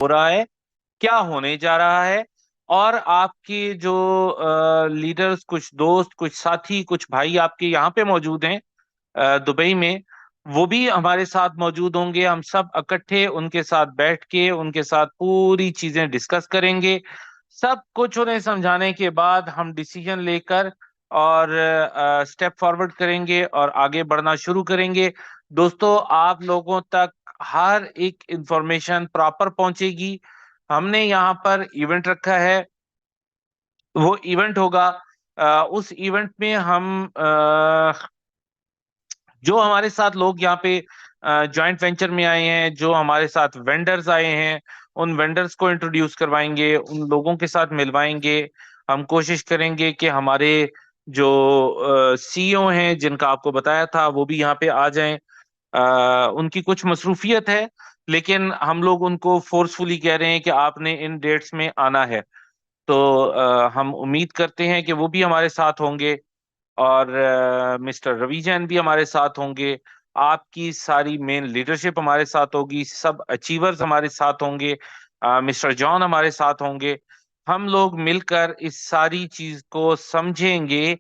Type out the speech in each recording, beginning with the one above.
हो रहा है, क्या होने जा रहा है। और आपके जो लीडर्स, कुछ दोस्त, कुछ साथी, कुछ भाई आपके यहाँ पे मौजूद हैं दुबई में, वो भी हमारे साथ मौजूद होंगे। हम सब इकट्ठे उनके साथ बैठ के उनके साथ पूरी चीजें डिस्कस करेंगे। सब कुछ उन्हें समझाने के बाद हम डिसीजन लेकर और स्टेप फॉरवर्ड करेंगे और आगे बढ़ना शुरू करेंगे। दोस्तों, आप लोगों तक हर एक इंफॉर्मेशन प्रॉपर पहुंचेगी। हमने यहाँ पर इवेंट रखा है, वो इवेंट होगा। उस इवेंट में हम जो हमारे साथ लोग यहाँ पे जॉइंट वेंचर में आए हैं, जो हमारे साथ वेंडर्स आए हैं, उन वेंडर्स को इंट्रोड्यूस करवाएंगे, उन लोगों के साथ मिलवाएंगे। हम कोशिश करेंगे कि हमारे जो सीईओ हैं, जिनका आपको बताया था, वो भी यहाँ पे आ जाएं। उनकी कुछ मसरूफियत है, लेकिन हम लोग उनको फोर्सफुली कह रहे हैं कि आपने इन डेट्स में आना है। तो हम उम्मीद करते हैं कि वो भी हमारे साथ होंगे और मिस्टर रवि जैन भी हमारे साथ होंगे। आपकी सारी मेन लीडरशिप हमारे साथ होगी, सब अचीवर्स हमारे साथ होंगे, मिस्टर जॉन हमारे साथ होंगे। हम लोग मिलकर इस सारी चीज को समझेंगे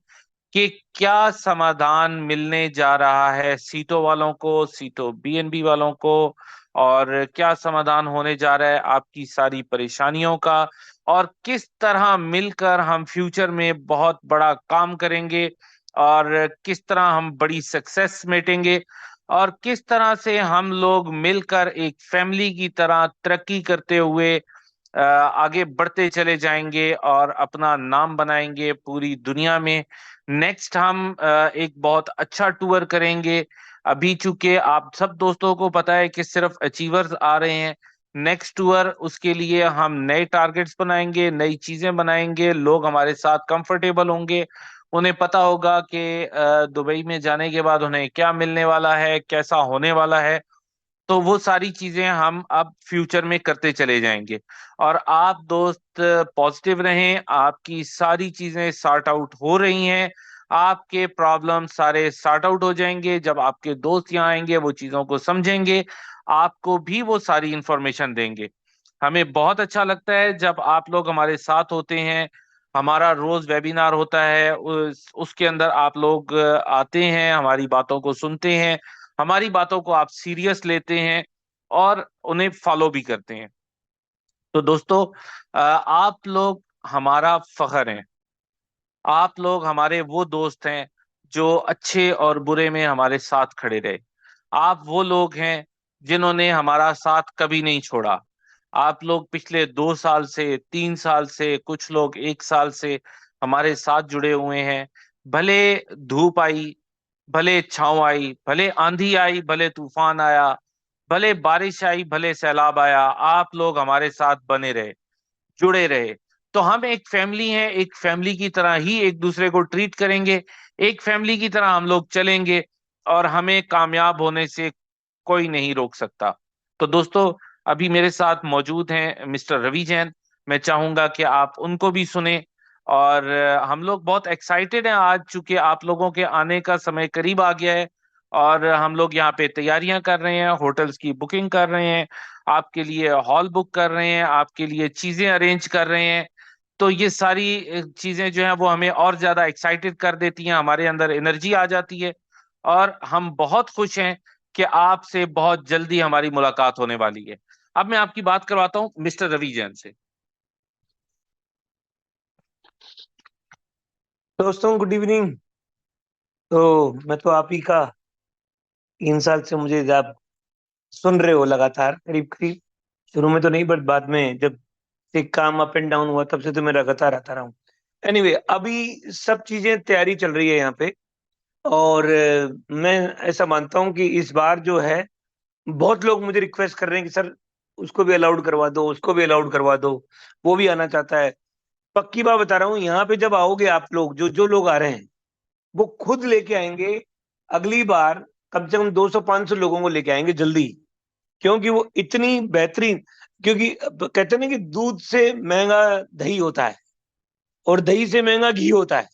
कि क्या समाधान मिलने जा रहा है सीटों वालों को, सीटों बीएनबी वालों को, और क्या समाधान होने जा रहा है आपकी सारी परेशानियों का, और किस तरह मिलकर हम फ्यूचर में बहुत बड़ा काम करेंगे, और किस तरह हम बड़ी सक्सेस मेटेंगे, और किस तरह से हम लोग मिलकर एक फैमिली की तरह तरक्की करते हुए आगे बढ़ते चले जाएंगे और अपना नाम बनाएंगे पूरी दुनिया में। नेक्स्ट हम एक बहुत अच्छा टूर करेंगे। अभी चूंकि आप सब दोस्तों को पता है कि सिर्फ अचीवर्स आ रहे हैं, नेक्स्ट टूर उसके लिए हम नए टारगेट्स बनाएंगे, नई चीजें बनाएंगे। लोग हमारे साथ कंफर्टेबल होंगे, उन्हें पता होगा कि दुबई में जाने के बाद उन्हें क्या मिलने वाला है, कैसा होने वाला है। तो वो सारी चीजें हम अब फ्यूचर में करते चले जाएंगे। और आप दोस्त पॉजिटिव रहें, आपकी सारी चीजें सॉर्ट आउट हो रही हैं। आपके प्रॉब्लम सारे सॉर्ट आउट हो जाएंगे जब आपके दोस्त यहाँ आएंगे, वो चीजों को समझेंगे, आपको भी वो सारी इंफॉर्मेशन देंगे। हमें बहुत अच्छा लगता है जब आप लोग हमारे साथ होते हैं। हमारा रोज वेबिनार होता है, उसके अंदर आप लोग आते हैं, हमारी बातों को सुनते हैं, हमारी बातों को आप सीरियस लेते हैं और उन्हें फॉलो भी करते हैं। तो दोस्तों, आप लोग हमारा फख्र हैं। आप लोग हमारे वो दोस्त हैं जो अच्छे और बुरे में हमारे साथ खड़े रहे। आप वो लोग हैं जिन्होंने हमारा साथ कभी नहीं छोड़ा। आप लोग पिछले 2 साल से, 3 साल से, कुछ लोग 1 साल से हमारे साथ जुड़े हुए हैं। भले धूप आई, भले छाँव आई, भले आंधी आई, भले तूफान आया, भले बारिश आई, भले सैलाब आया, आप लोग हमारे साथ बने रहे, जुड़े रहे। तो हम एक फैमिली हैं, एक फैमिली की तरह ही एक दूसरे को ट्रीट करेंगे, एक फैमिली की तरह हम लोग चलेंगे, और हमें कामयाब होने से कोई नहीं रोक सकता। तो दोस्तों, अभी मेरे साथ मौजूद हैं मिस्टर रवि जैन। मैं चाहूंगा कि आप उनको भी सुने। और हम लोग बहुत एक्साइटेड हैं आज, चूंकि आप लोगों के आने का समय करीब आ गया है और हम लोग यहाँ पे तैयारियां कर रहे हैं, होटल्स की बुकिंग कर रहे हैं, आपके लिए हॉल बुक कर रहे हैं, आपके लिए चीजें अरेंज कर रहे हैं। तो ये सारी चीजें जो हैं वो हमें और ज्यादा एक्साइटेड कर देती हैं, हमारे अंदर एनर्जी आ जाती है। और हम बहुत खुश हैं कि आपसे बहुत जल्दी हमारी मुलाकात होने वाली है। अब मैं आपकी बात करवाता हूँ मिस्टर रवि जैन से। दोस्तों, गुड इवनिंग। तो मैं तो आप ही का 3 साल से मुझे आप सुन रहे हो लगातार, करीब करीब। शुरू में तो नहीं, बट बाद में जब से काम अप एंड डाउन हुआ तब से तो मैं लगातार आता रहा हूँ। एनीवे, अभी सब चीजें तैयारी चल रही है यहाँ पे। और मैं ऐसा मानता हूँ कि इस बार जो है, बहुत लोग मुझे रिक्वेस्ट कर रहे हैं कि सर उसको भी अलाउड करवा दो, उसको भी अलाउड करवा दो, वो भी आना चाहता है। पक्की बात बता रहा हूँ, यहाँ पे जब आओगे आप लोग, जो जो लोग आ रहे हैं वो खुद लेके आएंगे। अगली बार कम से कम 200-500 लोगों को लेके आएंगे जल्दी। क्योंकि वो इतनी बेहतरीन, क्योंकि कहते हैं ना कि दूध से महंगा दही होता है और दही से महंगा घी होता है।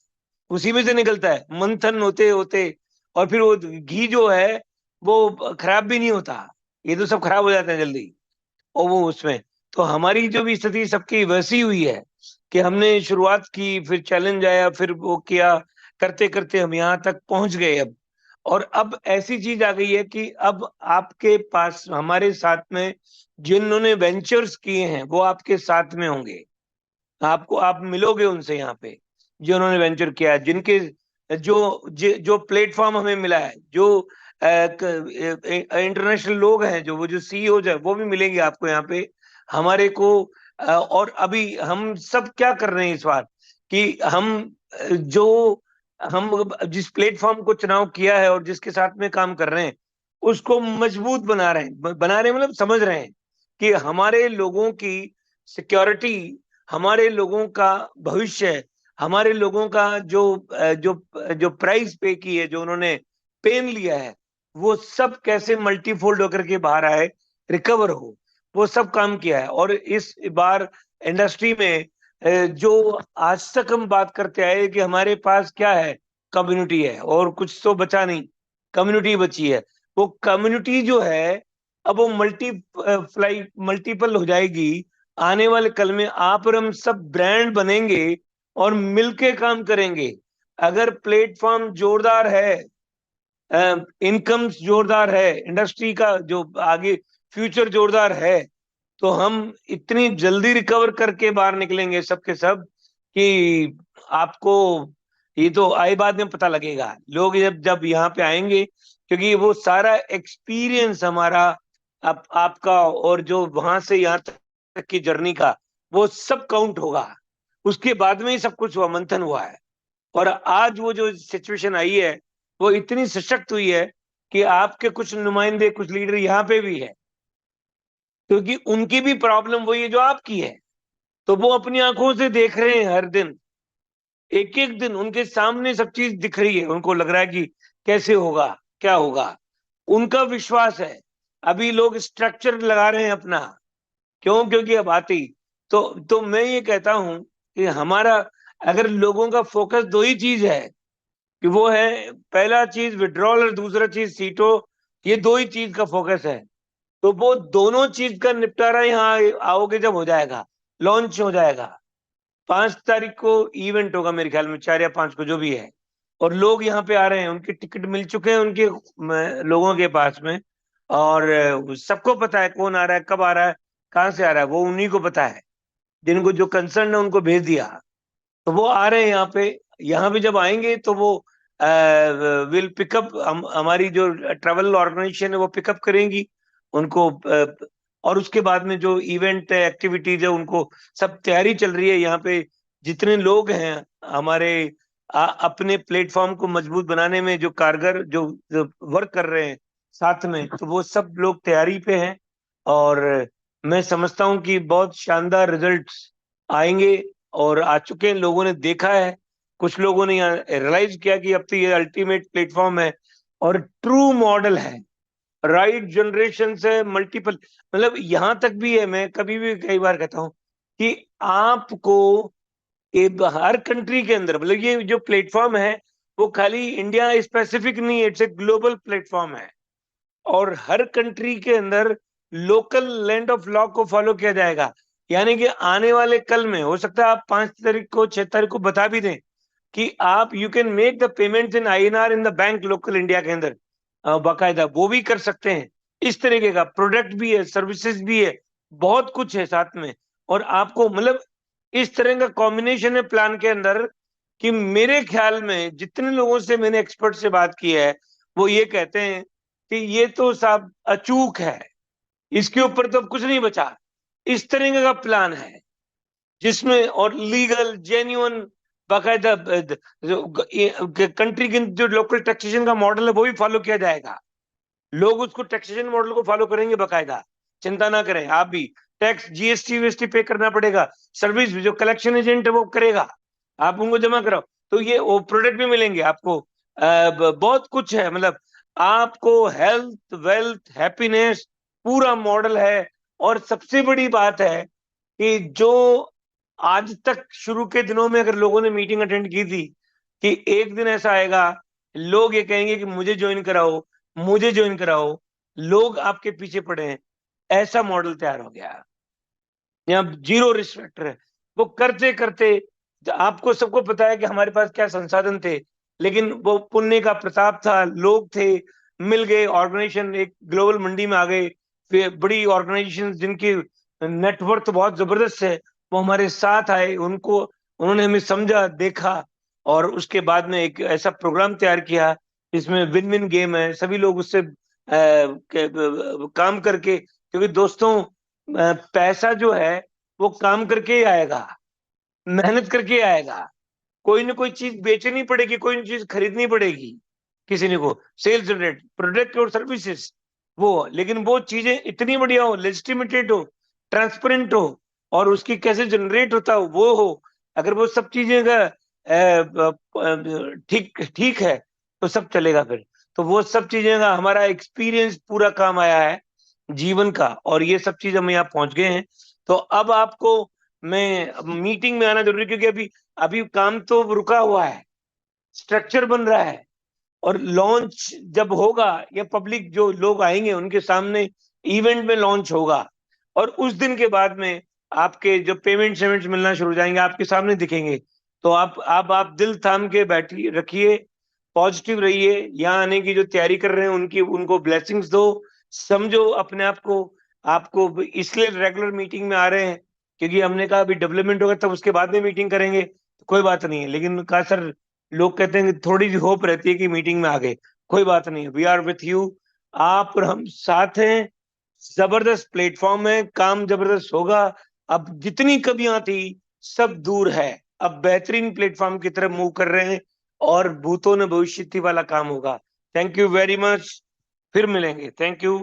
उसी में से निकलता है मंथन होते होते। और फिर वो घी जो है वो खराब भी नहीं होता। ये तो सब खराब हो जाते हैं जल्दी। और वो उसमें तो हमारी जो भी स्थिति सबकी वैसी हुई है कि हमने शुरुआत की, फिर चैलेंज आया, फिर वो किया, करते करते हम यहाँ तक पहुंच गए अब। और अब ऐसी चीज आ गई है कि अब आपके पास, हमारे साथ में जिन्होंने वेंचर्स किए हैं वो आपके साथ में होंगे। आपको, आप मिलोगे उनसे यहाँ पे, जिन्होंने वेंचर किया है, जिनके जो प्लेटफॉर्म हमें मिला है, जो इंटरनेशनल लोग हैं, जो वो जो सीईओ है वो भी मिलेंगे आपको यहाँ पे हमारे को। और अभी हम सब क्या कर रहे हैं इस बार कि जो हम जिस प्लेटफॉर्म को चुनाव किया है और जिसके साथ में काम कर रहे हैं उसको मजबूत बना रहे हैं। बना रहे हैं मतलब समझ रहे हैं कि हमारे लोगों की सिक्योरिटी, हमारे लोगों का भविष्य, हमारे लोगों का जो प्राइस पे की है, जो उन्होंने पेन लिया है, वो सब कैसे मल्टीफोल्ड होकर के बाहर आए, रिकवर हो, वो सब काम किया है। और इस बार इंडस्ट्री में जो आज तक हम बात करते आए कि हमारे पास क्या है, कम्युनिटी है और कुछ तो बचा नहीं, कम्युनिटी बची है। वो कम्युनिटी जो है अब वो मल्टीपल हो जाएगी। आने वाले कल में आप और हम सब ब्रांड बनेंगे और मिलके काम करेंगे। अगर प्लेटफॉर्म जोरदार है, इनकम्स जोरदार है, इंडस्ट्री का जो आगे फ्यूचर जोरदार है, तो हम इतनी जल्दी रिकवर करके बाहर निकलेंगे सब के सब कि आपको ये तो आए बाद में पता लगेगा। लोग जब जब यहाँ पे आएंगे, क्योंकि वो सारा एक्सपीरियंस हमारा, आपका और जो वहां से यहाँ तक की जर्नी का, वो सब काउंट होगा। उसके बाद में ही सब कुछ हुआ, मंथन हुआ है। और आज वो जो सिचुएशन आई है वो इतनी सशक्त हुई है कि आपके कुछ नुमाइंदे, कुछ लीडर यहाँ पे भी है, क्योंकि उनकी भी प्रॉब्लम वही है जो आपकी है। तो वो अपनी आंखों से देख रहे हैं हर दिन, एक एक दिन उनके सामने सब चीज दिख रही है। उनको लग रहा है कि कैसे होगा, क्या होगा। उनका विश्वास है। अभी लोग स्ट्रक्चर लगा रहे हैं अपना। क्यों? क्योंकि अब आती। तो मैं ये कहता हूं कि हमारा, अगर लोगों का फोकस दो ही चीज है, कि वो है पहला चीज विड्रॉल और दूसरा चीज सीटों, ये दो ही चीज का फोकस है, तो वो दोनों चीज का निपटारा यहाँ आओगे जब हो जाएगा, लॉन्च हो जाएगा। 5 तारीख को इवेंट होगा मेरे ख्याल में, 4 या 5 को जो भी है। और लोग यहाँ पे आ रहे हैं, उनके टिकट मिल चुके हैं उनके लोगों के पास में। और सबको पता है कौन आ रहा है, कब आ रहा है, कहाँ से आ रहा है, वो उन्हीं को पता है। जिनको जो कंसर्न है उनको भेज दिया, तो वो आ रहे हैं यहाँ पे। यहाँ पे जब आएंगे तो वो विल पिकअप, हमारी जो ट्रैवल ऑर्गेनाइजेशन है वो पिकअप करेंगी उनको। और उसके बाद में जो इवेंट एक्टिविटीज है उनको, सब तैयारी चल रही है यहाँ पे। जितने लोग हैं हमारे अपने प्लेटफॉर्म को मजबूत बनाने में जो कारगर, जो वर्क कर रहे हैं साथ में, तो वो सब लोग तैयारी पे हैं। और मैं समझता हूँ कि बहुत शानदार रिजल्ट्स आएंगे, और आ चुके हैं, लोगों ने देखा है। कुछ लोगों ने रियलाइज किया कि अब तो ये अल्टीमेट प्लेटफॉर्म है और ट्रू मॉडल है। राइट जनरेशन से मल्टीपल, मतलब यहां तक भी है, मैं कभी भी कई बार कहता हूं कि आपको हर कंट्री के अंदर, मतलब ये जो प्लेटफॉर्म है वो खाली इंडिया स्पेसिफिक नहीं है, इट्स ए ग्लोबल प्लेटफॉर्म है। और हर कंट्री के अंदर लोकल लैंड ऑफ लॉ को फॉलो किया जाएगा। यानी कि आने वाले कल में हो सकता है आप 5 तारीख को, 6 तारीख को बता भी दें कि आप, you can make the payments in INR in the bank local India के अंदर। बाकायदा वो भी कर सकते हैं। इस तरीके का प्रोडक्ट भी है, सर्विसेज भी है, बहुत कुछ है साथ में। और आपको मतलब इस तरह का कॉम्बिनेशन है प्लान के अंदर, कि मेरे ख्याल में जितने लोगों से मैंने एक्सपर्ट से बात की है वो ये कहते हैं कि ये तो साहब अचूक है, इसके ऊपर तो अब कुछ नहीं बचा। इस तरह का प्लान है जिसमें, और लीगल जेन्युइन, बाकायदा कंट्री के जो लोकल टैक्सेशन का मॉडल है वो भी फॉलो किया जाएगा। लोग उसको टैक्सेशन मॉडल को फॉलो करेंगे बाकायदा। चिंता ना करें, आप भी टैक्स, जीएसटी वीएसटी पे करना पड़ेगा, सर्विस भी जो कलेक्शन एजेंट है वो करेगा, आप उनको जमा कराओ, तो ये वो प्रोडक्ट भी मिलेंगे आपको। बहुत कुछ है, मतलब आपको हेल्थ, वेल्थ, हैप्पीनेस, पूरा मॉडल है। और सबसे बड़ी बात है कि जो आज तक शुरू के दिनों में अगर लोगों ने मीटिंग अटेंड की थी, कि एक दिन ऐसा आएगा लोग ये कहेंगे कि मुझे ज्वाइन कराओ, मुझे ज्वाइन कराओ, लोग आपके पीछे पड़े हैं, ऐसा मॉडल तैयार हो गया। यहाँ जीरो रिस्क है। वो करते करते आपको सबको पता है कि हमारे पास क्या संसाधन थे, लेकिन वो पुण्य का प्रताप था, लोग थे, मिल गए, ऑर्गेनाइजेशन एक ग्लोबल मंडी में आ गए, फिर बड़ी ऑर्गेनाइजेशन जिनकी नेटवर्थ बहुत जबरदस्त है वो हमारे साथ आए, उनको उन्होंने हमें समझा, देखा, और उसके बाद में एक ऐसा प्रोग्राम तैयार किया जिसमें विन विन गेम है, सभी लोग उससे काम करके, क्योंकि दोस्तों पैसा जो है वो काम करके ही आएगा, मेहनत करके ही आएगा। कोई ना कोई चीज बेचनी पड़ेगी, कोई ना चीज खरीदनी पड़ेगी, किसी ने को सेल्स जनरेट प्रोडक्ट और सर्विसेज, वो, लेकिन वो चीजें इतनी बढ़िया हो, लेजिटिमेटेड हो, ट्रांसपेरेंट हो, और उसकी कैसे जनरेट होता हो वो हो, अगर वो सब चीजें का ठीक ठीक है तो सब चलेगा फिर। तो वो सब चीजें का हमारा एक्सपीरियंस पूरा काम आया है जीवन का, और ये सब चीज हम यहाँ पहुंच गए हैं। तो अब आपको मैं मीटिंग में आना जरूरी है, क्योंकि अभी अभी काम तो रुका हुआ है, स्ट्रक्चर बन रहा है, और लॉन्च जब होगा या पब्लिक जो लोग आएंगे उनके सामने इवेंट में लॉन्च होगा, और उस दिन के बाद में आपके जो पेमेंट्स मिलना शुरू हो जाएंगे, आपके सामने दिखेंगे। तो आप दिल थाम के बैठिए, रखिए, पॉजिटिव रहिए, यहाँ आने की जो तैयारी कर रहे हैं उनकी उनको ब्लेसिंग्स दो, समझो अपने आप को, आपको इसलिए रेगुलर मीटिंग में आ रहे हैं क्योंकि हमने कहा अभी डेवलपमेंट होगा तब उसके बाद में मीटिंग करेंगे, तो कोई बात नहीं है, लेकिन कहा सर, लोग कहते हैं कि थोड़ी सी होप रहती है कि मीटिंग में आ गए, कोई बात नहीं है, वी आर विथ यू, आप और हम साथ हैं, जबरदस्त प्लेटफॉर्म है, काम जबरदस्त होगा। अब जितनी कमियां थी सब दूर है, अब बेहतरीन प्लेटफॉर्म की तरफ मूव कर रहे हैं, और भूतों ने भविष्य वाला काम होगा। थैंक यू वेरी मच, फिर मिलेंगे, थैंक यू।